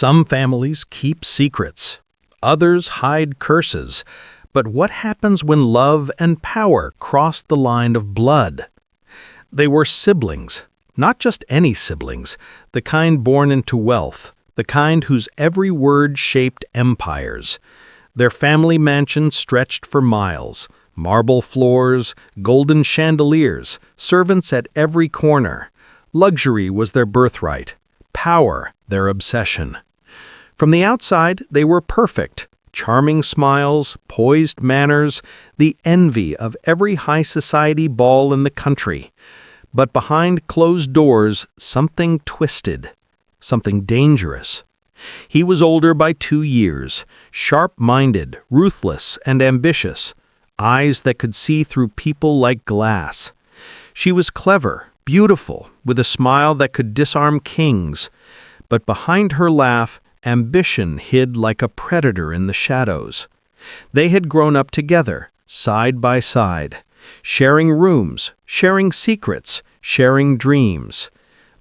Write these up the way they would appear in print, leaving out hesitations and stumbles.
Some families keep secrets. Others hide curses. But what happens when love and power cross the line of blood? They were siblings, not just any siblings, the kind born into wealth, the kind whose every word shaped empires. Their family mansion stretched for miles, marble floors, golden chandeliers, servants at every corner. Luxury was their birthright, power their obsession. From the outside, they were perfect. Charming smiles, poised manners, the envy of every high society ball in the country. But behind closed doors, something twisted, something dangerous. He was older by 2 years, sharp-minded, ruthless, and ambitious, eyes that could see through people like glass. She was clever, beautiful, with a smile that could disarm kings. But behind her laugh, ambition hid like a predator in the shadows. They had grown up together, side by side, sharing rooms, sharing secrets, sharing dreams.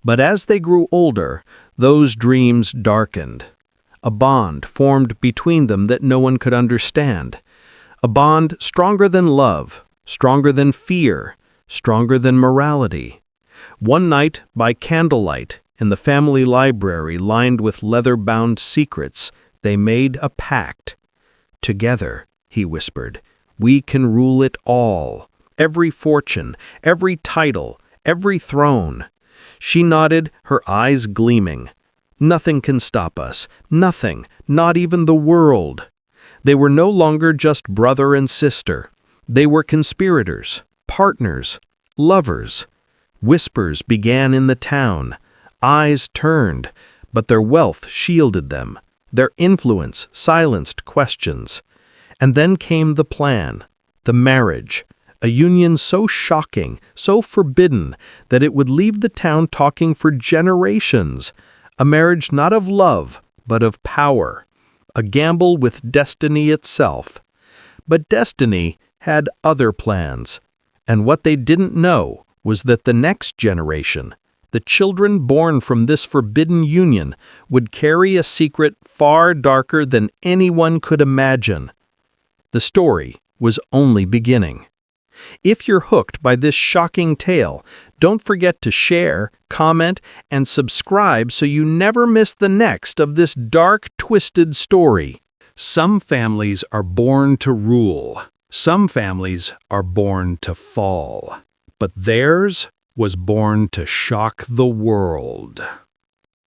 But as they grew older, those dreams darkened. A bond formed between them that no one could understand. A bond stronger than love, stronger than fear, stronger than morality. One night, by candlelight, in the family library lined with leather-bound secrets, they made a pact. "Together," he whispered, "we can rule it all. Every fortune, every title, every throne." She nodded, her eyes gleaming. "Nothing can stop us. Nothing, not even the world." They were no longer just brother and sister. They were conspirators, partners, lovers. Whispers began in the town. Eyes turned, but their wealth shielded them. Their influence silenced questions. And then came the plan, the marriage, a union so shocking, so forbidden, that it would leave the town talking for generations. A marriage not of love, but of power. A gamble with destiny itself. But destiny had other plans. And what they didn't know was that the next generation, the children born from this forbidden union, would carry a secret far darker than anyone could imagine. The story was only beginning. If you're hooked by this shocking tale, don't forget to share, comment, and subscribe so you never miss the next of this dark, twisted story. Some families are born to rule. Some families are born to fall. But theirs was born to shock the world.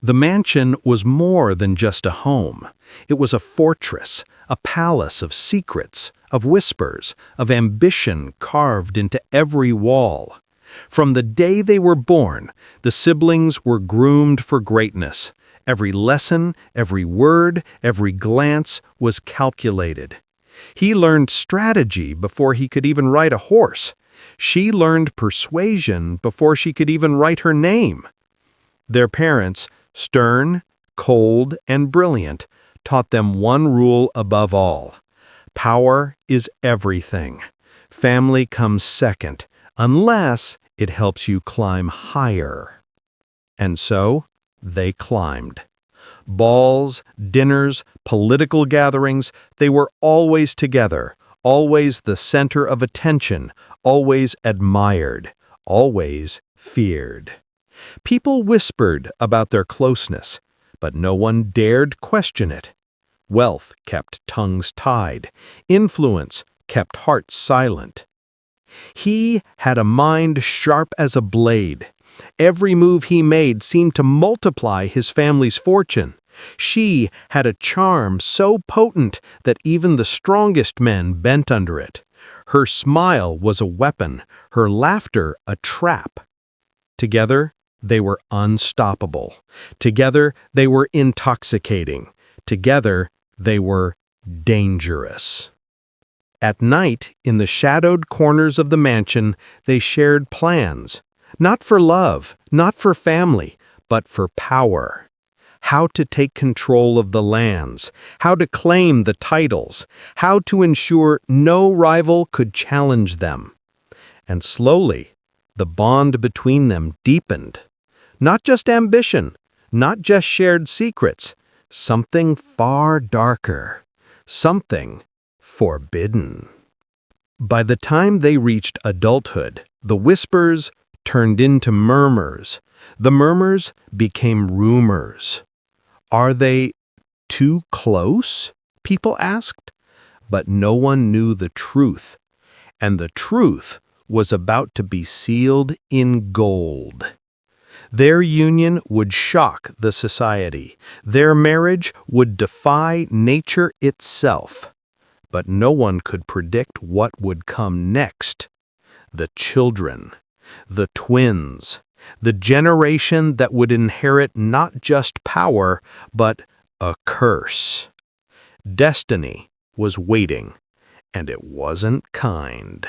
The mansion was more than just a home. It was a fortress, a palace of secrets, of whispers, of ambition carved into every wall. From the day they were born, the siblings were groomed for greatness. Every lesson, every word, every glance was calculated. He learned strategy before he could even ride a horse. She learned persuasion before she could even write her name. Their parents, stern, cold, and brilliant, taught them one rule above all. Power is everything. Family comes second, unless it helps you climb higher. And so, they climbed. Balls, dinners, political gatherings, they were always together, always the center of attention, always admired, always feared. People whispered about their closeness, but no one dared question it. Wealth kept tongues tied. Influence kept hearts silent. He had a mind sharp as a blade. Every move he made seemed to multiply his family's fortune. She had a charm so potent that even the strongest men bent under it. Her smile was a weapon, her laughter a trap. Together, they were unstoppable. Together, they were intoxicating. Together, they were dangerous. At night, in the shadowed corners of the mansion, they shared plans. Not for love, not for family, but for power. How to take control of the lands, how to claim the titles, how to ensure no rival could challenge them. And slowly, the bond between them deepened. Not just ambition, not just shared secrets. something far darker, something forbidden. By the time they reached adulthood, the whispers turned into murmurs. The murmurs became rumors. Are they too close? People asked. But no one knew the truth, and the truth was about to be sealed in gold. Their union would shock the society. Their marriage would defy nature itself. But no one could predict what would come next. The children, the twins, the generation that would inherit not just power, but a curse. Destiny was waiting, and it wasn't kind.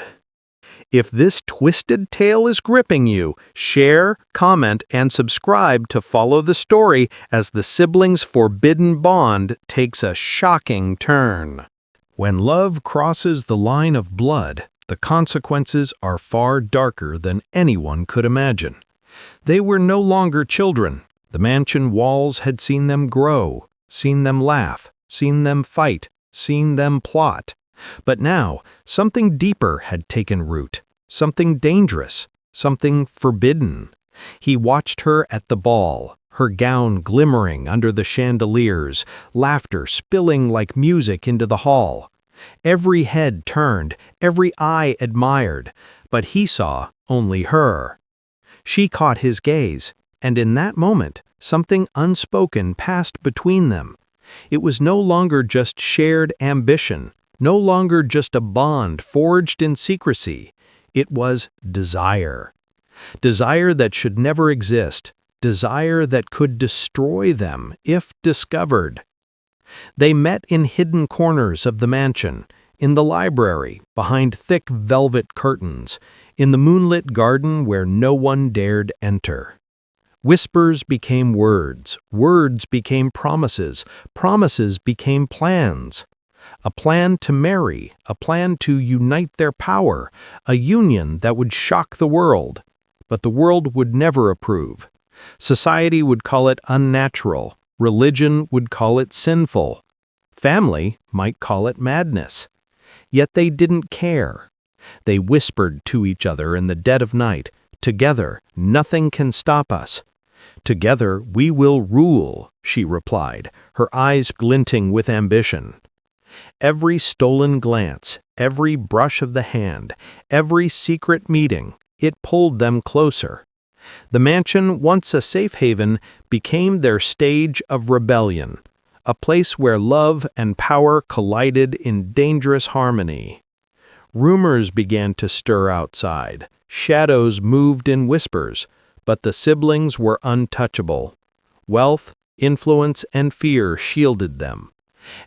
If this twisted tale is gripping you, share, comment, and subscribe to follow the story as the siblings' forbidden bond takes a shocking turn. When love crosses the line of blood, the consequences are far darker than anyone could imagine. They were no longer children. The mansion walls had seen them grow, seen them laugh, seen them fight, seen them plot. But now, something deeper had taken root, something dangerous, something forbidden. He watched her at the ball, her gown glimmering under the chandeliers, laughter spilling like music into the hall. Every head turned, every eye admired, but he saw only her. She caught his gaze, and in that moment, something unspoken passed between them. It was no longer just shared ambition, no longer just a bond forged in secrecy. It was desire. Desire that should never exist, desire that could destroy them if discovered. They met in hidden corners of the mansion, in the library, behind thick velvet curtains, in the moonlit garden where no one dared enter. Whispers became words, words became promises, promises became plans. A plan to marry, a plan to unite their power, a union that would shock the world. But the world would never approve. Society would call it unnatural, religion would call it sinful, family might call it madness. Yet they didn't care. They whispered to each other in the dead of night, "Together, nothing can stop us." "Together we will rule," she replied, her eyes glinting with ambition. Every stolen glance, every brush of the hand, every secret meeting, it pulled them closer. The mansion, once a safe haven, became their stage of rebellion, a place where love and power collided in dangerous harmony. Rumors began to stir outside, shadows moved in whispers, but the siblings were untouchable. Wealth, influence, and fear shielded them.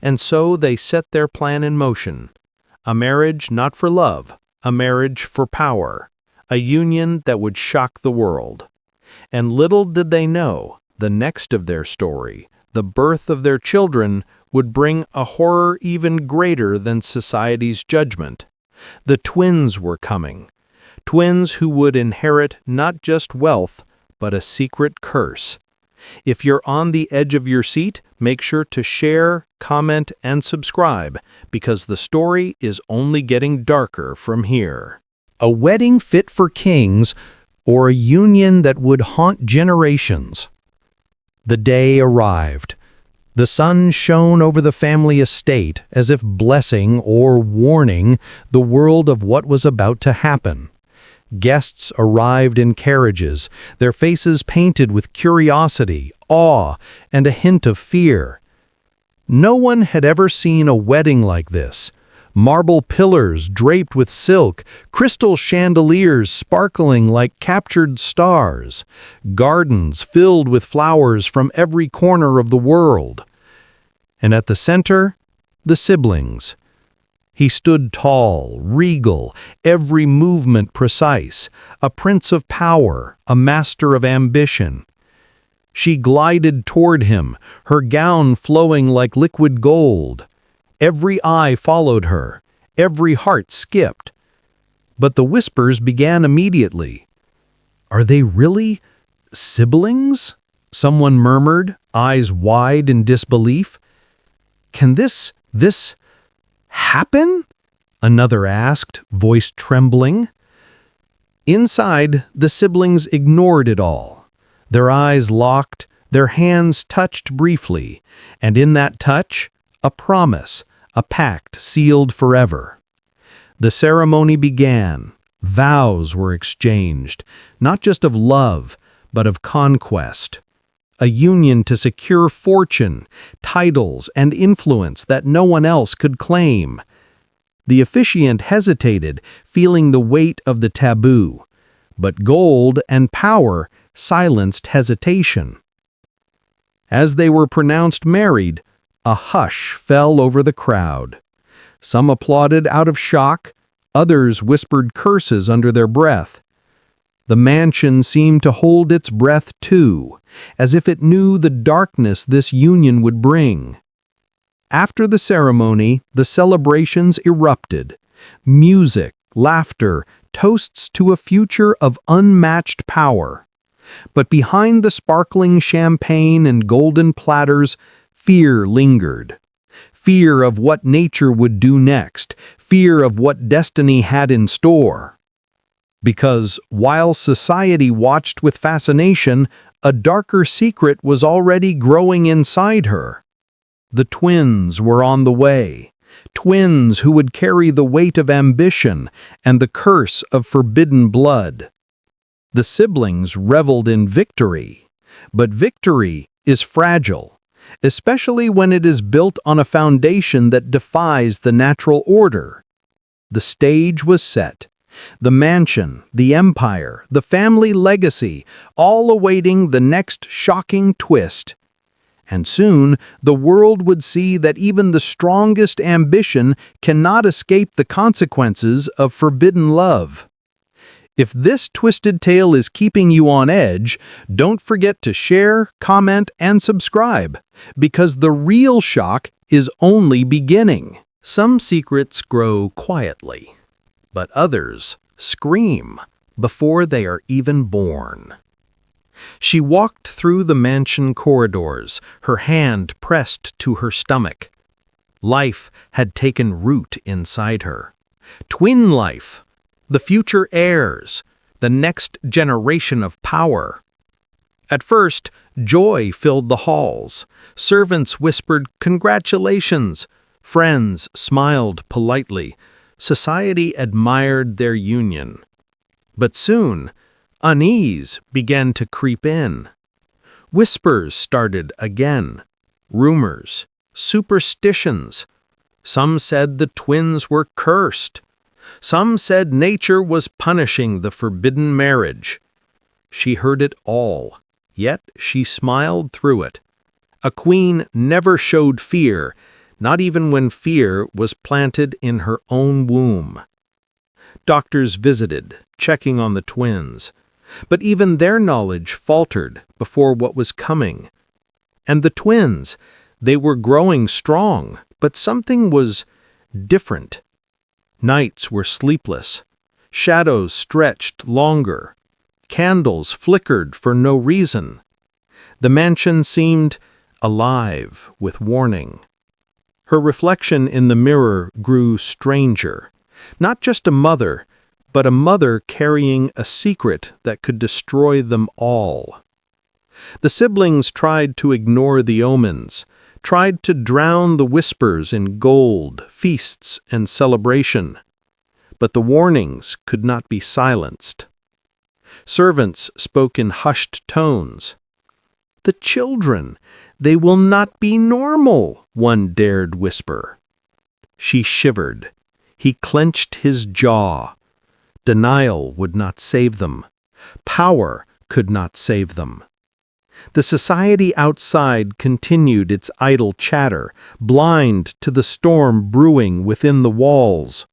And so they set their plan in motion. A marriage not for love, a marriage for power, a union that would shock the world. And little did they know, the next of their story, the birth of their children, would bring a horror even greater than society's judgment. The twins were coming. Twins who would inherit not just wealth, but a secret curse. If you're on the edge of your seat, make sure to share, comment, and subscribe, because the story is only getting darker from here. A wedding fit for kings, or a union that would haunt generations. The day arrived. The sun shone over the family estate as if blessing or warning the world of what was about to happen. Guests arrived in carriages, their faces painted with curiosity, awe, and a hint of fear. No one had ever seen a wedding like this. Marble pillars draped with silk, crystal chandeliers sparkling like captured stars, gardens filled with flowers from every corner of the world. And at the center, the siblings. He stood tall, regal, every movement precise, a prince of power, a master of ambition. She glided toward him, her gown flowing like liquid gold. Every eye followed her, every heart skipped. But the whispers began immediately. Are they really siblings? Someone murmured, eyes wide in disbelief. "Can this happen?" Another asked, voice trembling. Inside, the siblings ignored it all. Their eyes locked, their hands touched briefly, and in that touch, a promise, a pact sealed forever. The ceremony began. Vows were exchanged, not just of love, but of conquest. A union to secure fortune, titles, and influence that no one else could claim. The officiant hesitated, feeling the weight of the taboo, but gold and power silenced hesitation. As they were pronounced married, a hush fell over the crowd. Some applauded out of shock, others whispered curses under their breath. The mansion seemed to hold its breath too, as if it knew the darkness this union would bring. After the ceremony, the celebrations erupted. Music, laughter, toasts to a future of unmatched power. But behind the sparkling champagne and golden platters, fear lingered. Fear of what nature would do next, fear of what destiny had in store. Because while society watched with fascination, a darker secret was already growing inside her. The twins were on the way, twins who would carry the weight of ambition and the curse of forbidden blood. The siblings reveled in victory, but victory is fragile, especially when it is built on a foundation that defies the natural order. The stage was set. The mansion, the empire, the family legacy, all awaiting the next shocking twist. And soon, the world would see that even the strongest ambition cannot escape the consequences of forbidden love. If this twisted tale is keeping you on edge, don't forget to share, comment, and subscribe, because the real shock is only beginning. Some secrets grow quietly, but others scream before they are even born. She walked through the mansion corridors, her hand pressed to her stomach. Life had taken root inside her. Twin life, the future heirs, the next generation of power. At first, joy filled the halls. Servants whispered congratulations. Friends smiled politely. Society admired their union. But soon, unease began to creep in. Whispers started again. Rumors, superstitions. Some said the twins were cursed. Some said nature was punishing the forbidden marriage. She heard it all, yet she smiled through it. A queen never showed fear, not even when fear was planted in her own womb. Doctors visited, checking on the twins, but even their knowledge faltered before what was coming. And the twins, they were growing strong, but something was different. Nights were sleepless. Shadows stretched longer. Candles flickered for no reason. The mansion seemed alive with warning. Her reflection in the mirror grew stranger. Not just a mother, but a mother carrying a secret that could destroy them all. The siblings tried to ignore the omens, tried to drown the whispers in gold, feasts, and celebration. But the warnings could not be silenced. Servants spoke in hushed tones. "The children, they will not be normal," one dared whisper. She shivered. He clenched his jaw. Denial would not save them. Power could not save them. The society outside continued its idle chatter, blind to the storm brewing within the walls.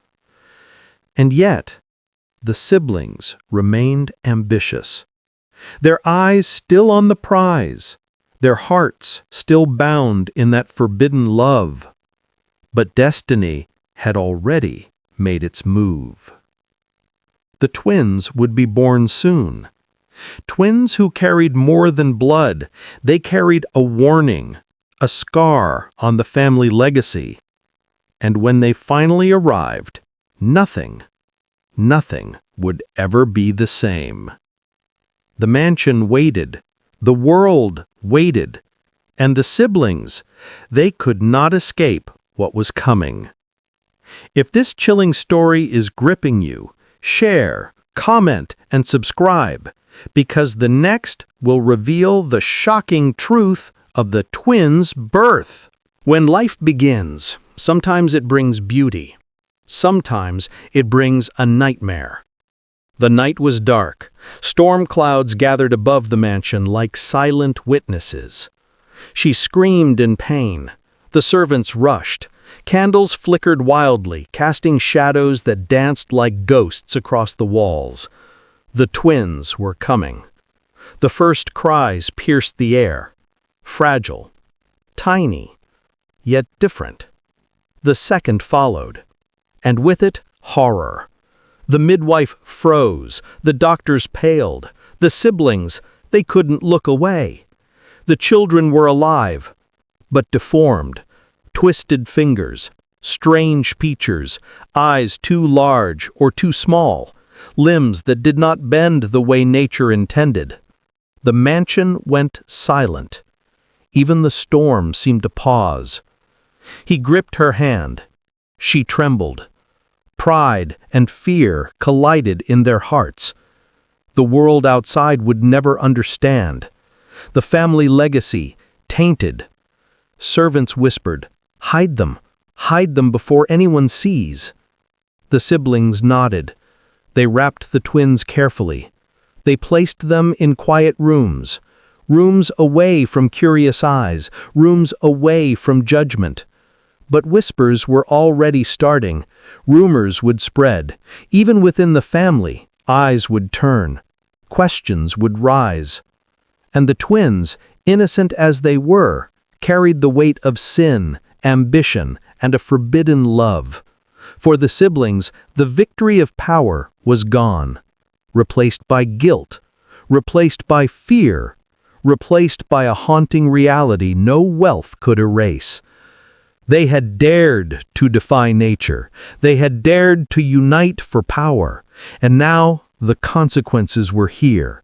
And yet, the siblings remained ambitious. Their eyes still on the prize, their hearts still bound in that forbidden love. But destiny had already made its move. The twins would be born soon. Twins who carried more than blood, they carried a warning, a scar on the family legacy. And when they finally arrived, nothing would ever be the same. The mansion waited, the world waited, and the siblings, they could not escape what was coming. If this chilling story is gripping you, share, comment, and subscribe, because the next will reveal the shocking truth of the twins' birth. When life begins, sometimes it brings beauty. Sometimes it brings a nightmare. The night was dark. Storm clouds gathered above the mansion like silent witnesses. She screamed in pain. The servants rushed. Candles flickered wildly, casting shadows that danced like ghosts across the walls. The twins were coming. The first cries pierced the air. Fragile, tiny, yet different. The second followed, and with it, horror. The midwife froze, the doctors paled, the siblings, they couldn't look away. The children were alive, but deformed, twisted fingers, strange features, eyes too large or too small, limbs that did not bend the way nature intended. The mansion went silent. Even the storm seemed to pause. He gripped her hand. She trembled. Pride and fear collided in their hearts. The world outside would never understand. The family legacy, tainted. Servants whispered, hide them before anyone sees." The siblings nodded. They wrapped the twins carefully. They placed them in quiet rooms away from curious eyes, rooms away from judgment. But whispers were already starting. Rumors would spread. Even within the family, eyes would turn. Questions would rise. And the twins, innocent as they were, carried the weight of sin, ambition, and a forbidden love. For the siblings, the victory of power was gone, replaced by guilt, replaced by fear, replaced by a haunting reality no wealth could erase. They had dared to defy nature. They had dared to unite for power. And now the consequences were here.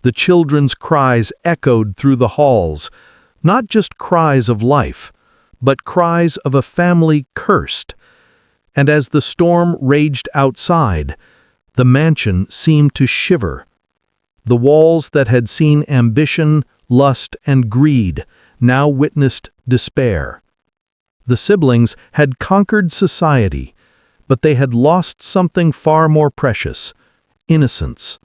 The children's cries echoed through the halls, not just cries of life, but cries of a family cursed. And as the storm raged outside, the mansion seemed to shiver. The walls that had seen ambition, lust, and greed now witnessed despair. The siblings had conquered society, but they had lost something far more precious: innocence.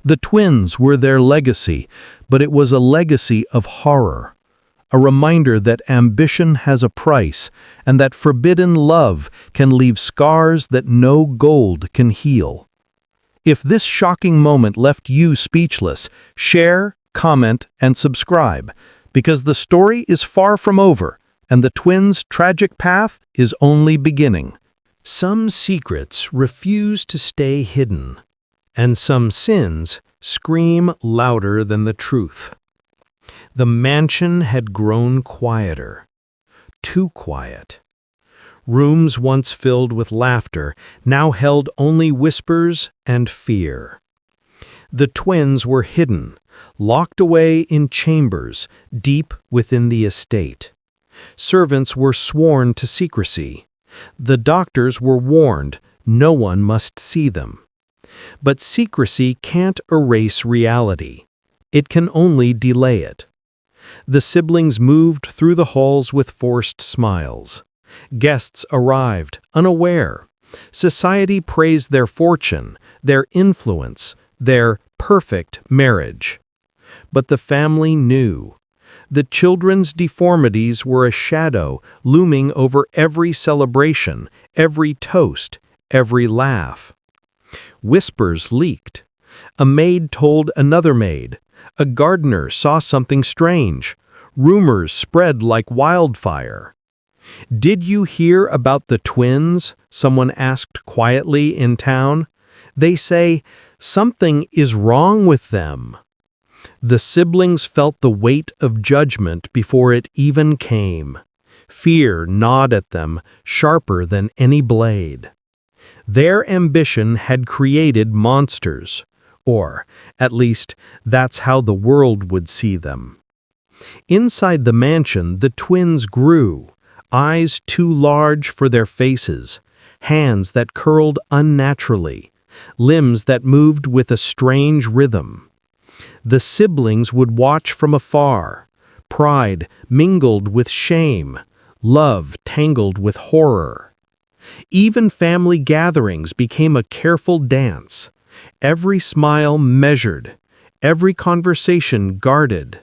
The twins were their legacy, but it was a legacy of horror. A reminder that ambition has a price, and that forbidden love can leave scars that no gold can heal. If this shocking moment left you speechless, share, comment, and subscribe, because the story is far from over, and the twins' tragic path is only beginning. Some secrets refuse to stay hidden, and some sins scream louder than the truth. The mansion had grown quieter, too quiet. Rooms once filled with laughter now held only whispers and fear. The twins were hidden, locked away in chambers deep within the estate. Servants were sworn to secrecy. The doctors were warned no one must see them. But secrecy can't erase reality. It can only delay it. The siblings moved through the halls with forced smiles. Guests arrived, unaware. Society praised their fortune, their influence, their perfect marriage. But the family knew. The children's deformities were a shadow looming over every celebration, every toast, every laugh. Whispers leaked. A maid told another maid. A gardener saw something strange. Rumors spread like wildfire. "Did you hear about the twins?" someone asked quietly in town. "They say Something is wrong with them. The siblings felt the weight of judgment before it even came. Fear gnawed at them, sharper than any blade. Their ambition had created monsters, or, at least, that's how the world would see them. Inside the mansion, the twins grew, eyes too large for their faces, hands that curled unnaturally, limbs that moved with a strange rhythm. The siblings would watch from afar, pride mingled with shame, love tangled with horror. Even family gatherings became a careful dance, every smile measured, every conversation guarded.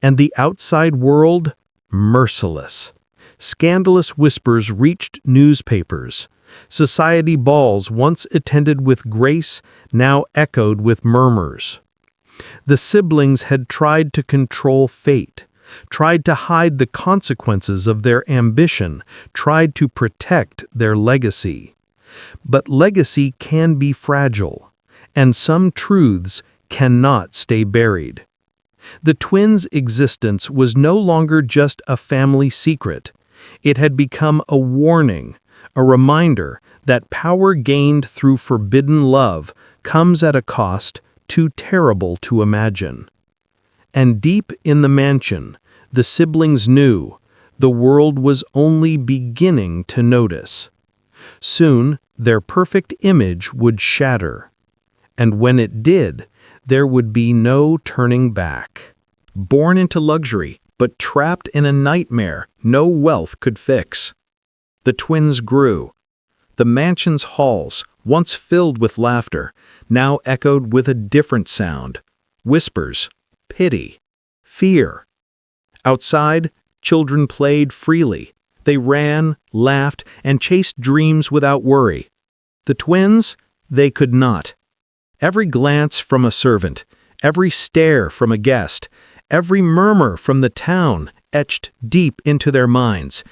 And the outside world, merciless. Scandalous whispers reached newspapers. Society balls once attended with grace, now echoed with murmurs. The siblings had tried to control fate, tried to hide the consequences of their ambition, tried to protect their legacy. But legacy can be fragile, and some truths cannot stay buried. The twins' existence was no longer just a family secret. It had become a warning, a reminder that power gained through forbidden love comes at a cost too terrible to imagine. And deep in the mansion, the siblings knew the world was only beginning to notice. Soon, their perfect image would shatter. And when it did, there would be no turning back. Born into luxury, but trapped in a nightmare no wealth could fix. The twins grew. The mansion's halls, once filled with laughter, now echoed with a different sound. Whispers, pity, fear. Outside, children played freely. They ran, laughed, and chased dreams without worry. The twins, they could not. Every glance from a servant, every stare from a guest, every murmur from the town etched deep into their minds.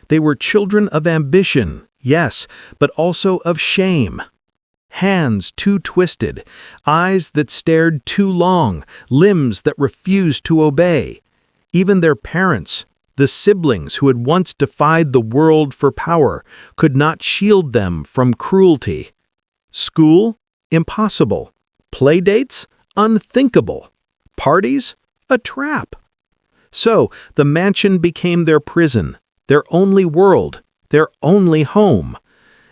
They were children of ambition, yes, but also of shame. Hands too twisted, eyes that stared too long, limbs that refused to obey. Even their parents, the siblings who had once defied the world for power, could not shield them from cruelty. School? Impossible. Playdates? Unthinkable. Parties? A trap. So, the mansion became their prison, their only world, their only home.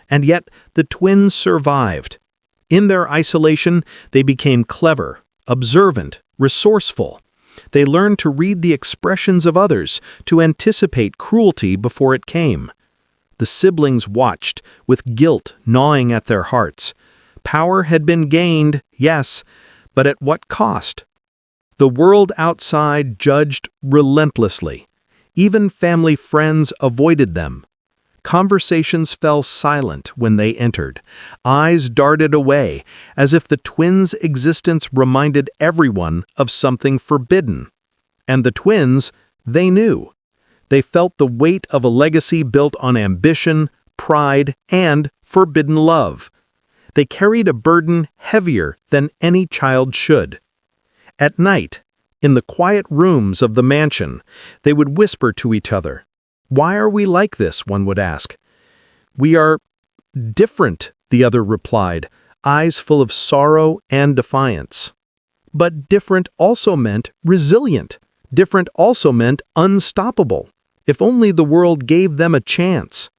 And yet, the twins survived. In their isolation, they became clever, observant, resourceful. They learned to read the expressions of others, to anticipate cruelty before it came. The siblings watched, with guilt gnawing at their hearts. Power had been gained, yes, but at what cost? The world outside judged relentlessly. Even family friends avoided them. Conversations fell silent when they entered. Eyes darted away, as if the twins' existence reminded everyone of something forbidden. And the twins, they knew. They felt the weight of a legacy built on ambition, pride, and forbidden love. They carried a burden heavier than any child should. At night, in the quiet rooms of the mansion, they would whisper to each other. "Why are we like this?" one would ask. "We are different," the other replied, eyes full of sorrow and defiance. But different also meant resilient. Different also meant unstoppable, if only the world gave them a chance.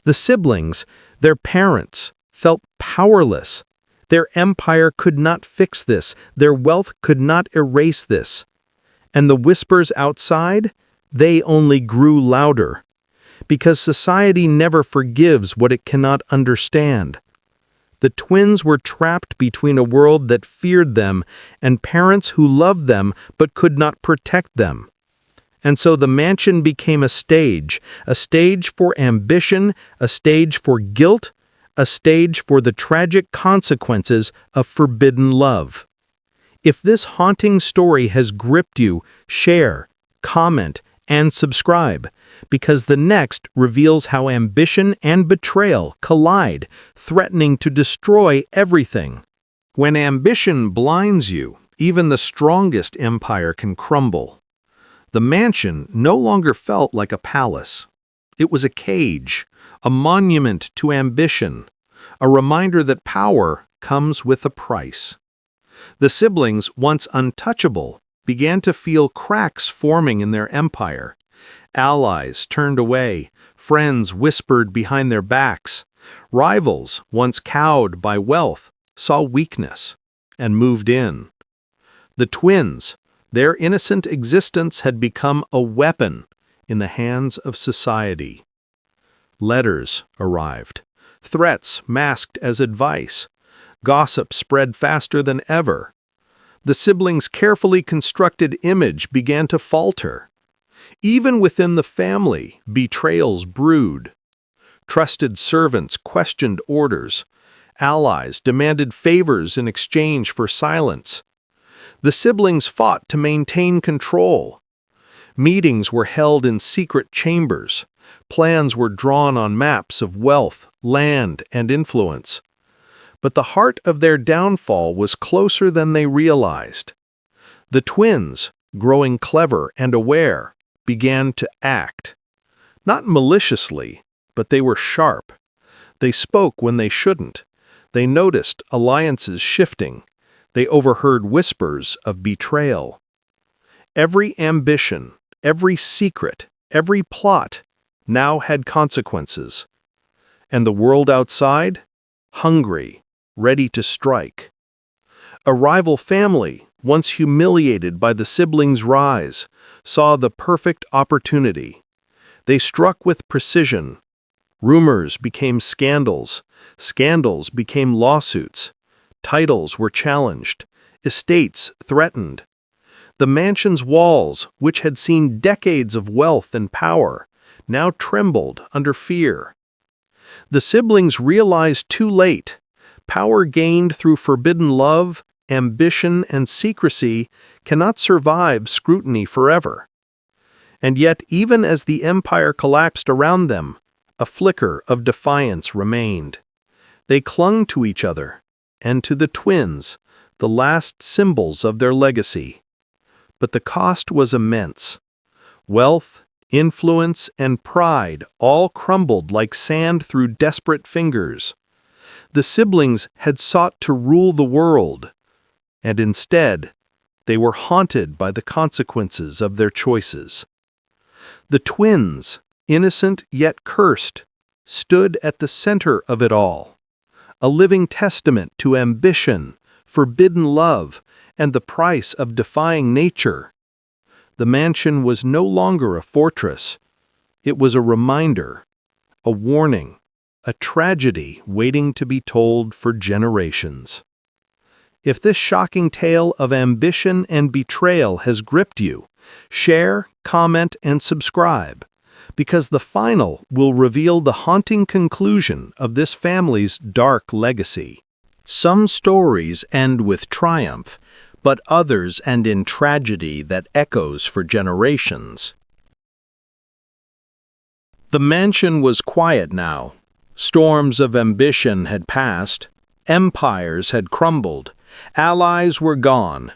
The siblings, their parents, felt powerless. Their empire could not fix this. Their wealth could not erase this. And the whispers outside? They only grew louder. Because society never forgives what it cannot understand. The twins were trapped between a world that feared them and parents who loved them but could not protect them. And so the mansion became a stage for ambition, a stage for guilt, a stage for the tragic consequences of forbidden love. If this haunting story has gripped you, share, comment, and subscribe, because the next reveals how ambition and betrayal collide, threatening to destroy everything. When ambition blinds you, even the strongest empire can crumble. The mansion no longer felt like a palace. It was a cage, a monument to ambition, a reminder that power comes with a price. The siblings, once untouchable, began to feel cracks forming in their empire. Allies turned away, friends whispered behind their backs. Rivals, once cowed by wealth, saw weakness and moved in. The twins, their innocent existence had become a weapon in the hands of society. Letters arrived, threats masked as advice. Gossip spread faster than ever. The siblings' carefully constructed image began to falter. Even within the family, betrayals brewed. Trusted servants questioned orders. Allies demanded favors in exchange for silence. The siblings fought to maintain control. Meetings were held in secret chambers. Plans were drawn on maps of wealth, land, and influence. But the heart of their downfall was closer than they realized. The twins, growing clever and aware, began to act. Not maliciously, but they were sharp. They spoke when they shouldn't. They noticed alliances shifting. They overheard whispers of betrayal. Every ambition, every secret, every plot now had consequences. And the world outside? Hungry, ready to strike. A rival family, once humiliated by the siblings' rise, saw the perfect opportunity. They struck with precision. Rumors became scandals. Scandals became lawsuits. Titles were challenged. Estates threatened. The mansion's walls, which had seen decades of wealth and power, now trembled under fear. The siblings realized too late. Power gained through forbidden love, ambition, and secrecy cannot survive scrutiny forever. And yet, even as the empire collapsed around them, a flicker of defiance remained. They clung to each other, and to the twins, the last symbols of their legacy. But the cost was immense. Wealth, influence, and pride all crumbled like sand through desperate fingers. The siblings had sought to rule the world, and instead, they were haunted by the consequences of their choices. The twins, innocent yet cursed, stood at the center of it all, a living testament to ambition, forbidden love, and the price of defying nature. The mansion was no longer a fortress. It was a reminder, a warning, a tragedy waiting to be told for generations. If this shocking tale of ambition and betrayal has gripped you, share, comment, and subscribe, because the final will reveal the haunting conclusion of this family's dark legacy. Some stories end with triumph, but others end in tragedy that echoes for generations. The mansion was quiet now. Storms of ambition had passed. Empires had crumbled. Allies were gone.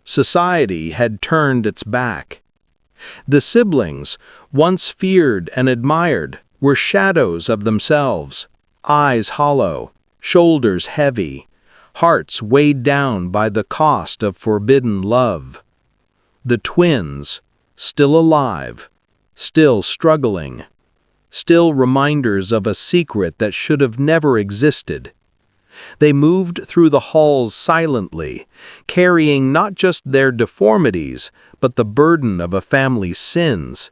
Society had turned its back. The siblings, once feared and admired, were shadows of themselves, eyes hollow, shoulders heavy, hearts weighed down by the cost of forbidden love. The twins, still alive, still struggling, still reminders of a secret that should have never existed. They moved through the halls silently, carrying not just their deformities, but the burden of a family's sins.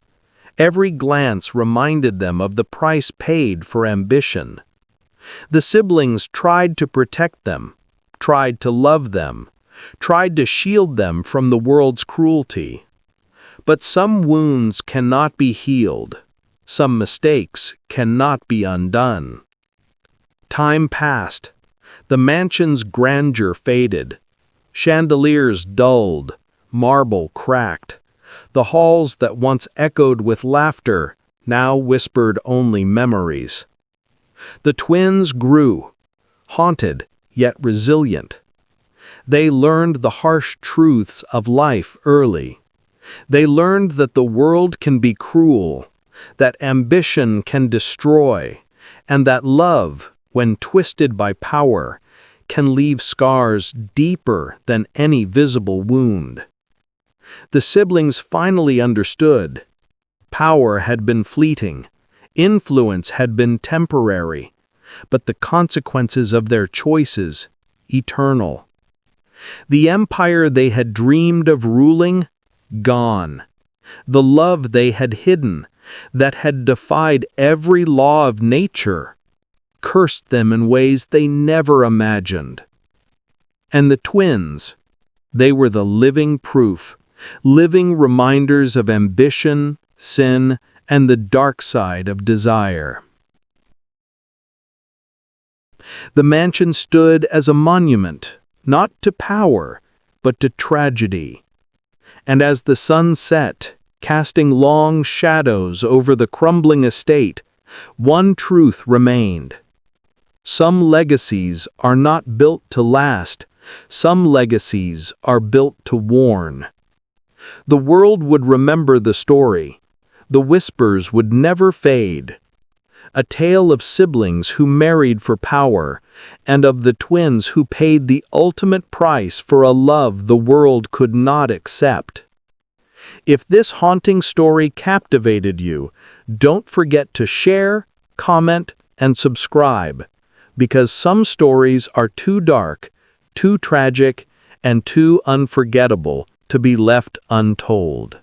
Every glance reminded them of the price paid for ambition. The siblings tried to protect them, tried to love them, tried to shield them from the world's cruelty. But some wounds cannot be healed. Some mistakes cannot be undone. Time passed. The mansion's grandeur faded. Chandeliers dulled, marble cracked. The halls that once echoed with laughter now whispered only memories. The twins grew, haunted yet resilient. They learned the harsh truths of life early. They learned that the world can be cruel, that ambition can destroy, and that love, when twisted by power, can leave scars deeper than any visible wound. The siblings finally understood. Power had been fleeting, influence had been temporary, but the consequences of their choices, eternal. The empire they had dreamed of ruling, gone. The love they had hidden, that had defied every law of nature, cursed them in ways they never imagined. And the twins, they were the living proof, living reminders of ambition, sin, and the dark side of desire. The mansion stood as a monument, not to power, but to tragedy. And as the sun set, casting long shadows over the crumbling estate, one truth remained. Some legacies are not built to last, some legacies are built to warn. The world would remember the story. The whispers would never fade. A tale of siblings who married for power, and of the twins who paid the ultimate price for a love the world could not accept. If this haunting story captivated you, don't forget to share, comment, and subscribe, because some stories are too dark, too tragic, and too unforgettable to be left untold.